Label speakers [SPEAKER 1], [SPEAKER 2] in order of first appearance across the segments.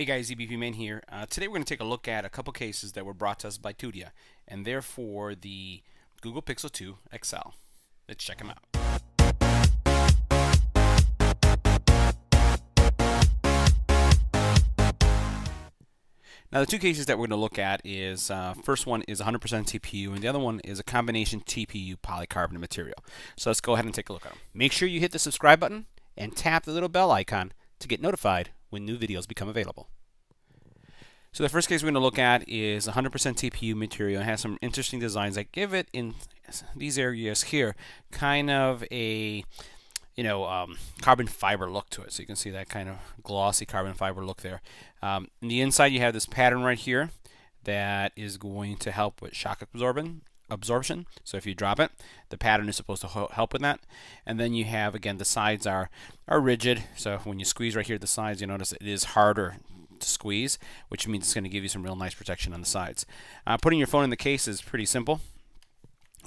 [SPEAKER 1] Hey guys, EBPMAN here. Today we're going to take a look at a couple cases that were brought to us by Tudia, and they're for the Google Pixel 2 XL. Let's check them out. Now the two cases that we're going to look at is, first one is 100% TPU, and the other one is a combination TPU polycarbonate material. So let's go ahead and take a look at them. Make sure you hit the subscribe button and tap the little bell icon to get notified when new videos become available. So the first case we're going to look at is 100% TPU material. It has some interesting designs that give it, in these areas here, kind of a carbon fiber look to it. So you can see that kind of glossy carbon fiber look there. On the inside you have this pattern right here that is going to help with shock absorption. So if you drop it, the pattern is supposed to help with that. And then you have, again, the sides are rigid. So when you squeeze right here at the sides, you notice it is harder to squeeze, which means it's going to give you some real nice protection on the sides. Putting your phone in the case is pretty simple.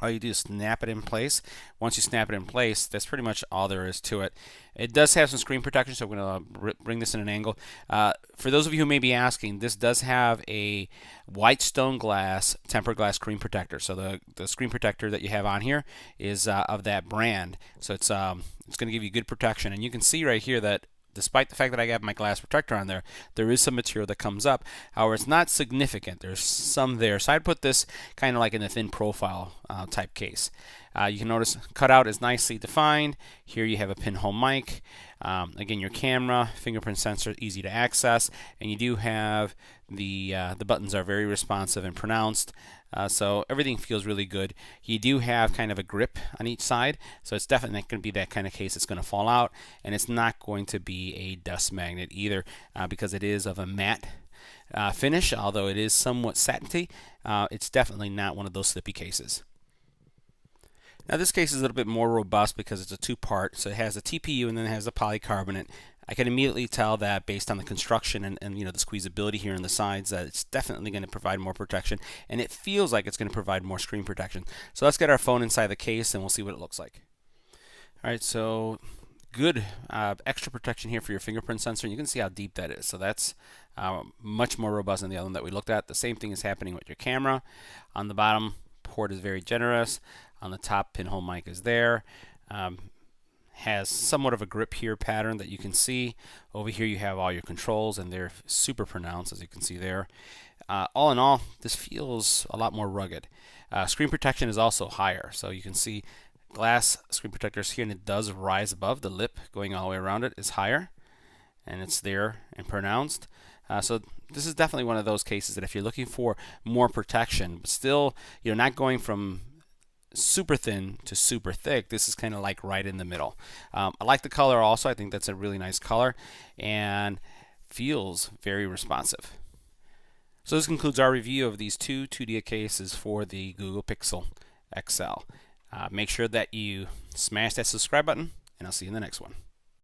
[SPEAKER 1] All you do is snap it in place. Once you snap it in place, that's pretty much all there is to it. It does have some screen protection, so we're going to bring this in an angle. For those of you who may be asking, this does have a white stone glass tempered glass screen protector. So the screen protector that you have on here is of that brand. So it's going to give you good protection. And you can see right here that despite the fact that I got my glass protector on there, there is some material that comes up. However, it's not significant. There's some there. So I'd put this kind of like in a thin profile type case. You can notice cutout is nicely defined. Here you have a pinhole mic. Again, your camera, fingerprint sensor, easy to access, and you do have the buttons are very responsive and pronounced. So everything feels really good. You do have kind of a grip on each side, so it's definitely not going to be that kind of case that's going to fall out, and it's not going to be a dust magnet either, because it is of a matte finish. Although it is somewhat satiny, it's definitely not one of those slippy cases. Now this case is a little bit more robust because it's a two-part, so it has a TPU and then it has a polycarbonate. I can immediately tell that based on the construction and the squeezability here on the sides that it's definitely going to provide more protection, and it feels like it's going to provide more screen protection. So let's get our phone inside the case and we'll see what it looks like. Alright, so good extra protection here for your fingerprint sensor, and you can see how deep that is. So that's much more robust than the other one that we looked at. The same thing is happening with your camera. On the bottom, port is very generous. On the top, pinhole mic is there. Has somewhat of a grip here pattern that you can see. Over here you have all your controls, and they're super pronounced, as you can see there. All in all, this feels a lot more rugged. Screen protection is also higher, so you can see glass screen protectors here, and it does rise above. The lip going all the way around it is higher, and it's there and pronounced. So this is definitely one of those cases that if you're looking for more protection, but still you're not going from super thin to super thick, this is kind of like right in the middle. I like the color also. I think that's a really nice color and feels very responsive. So this concludes our review of these two Tudia cases for the Google Pixel XL. Make sure that you smash that subscribe button, and I'll see you in the next one.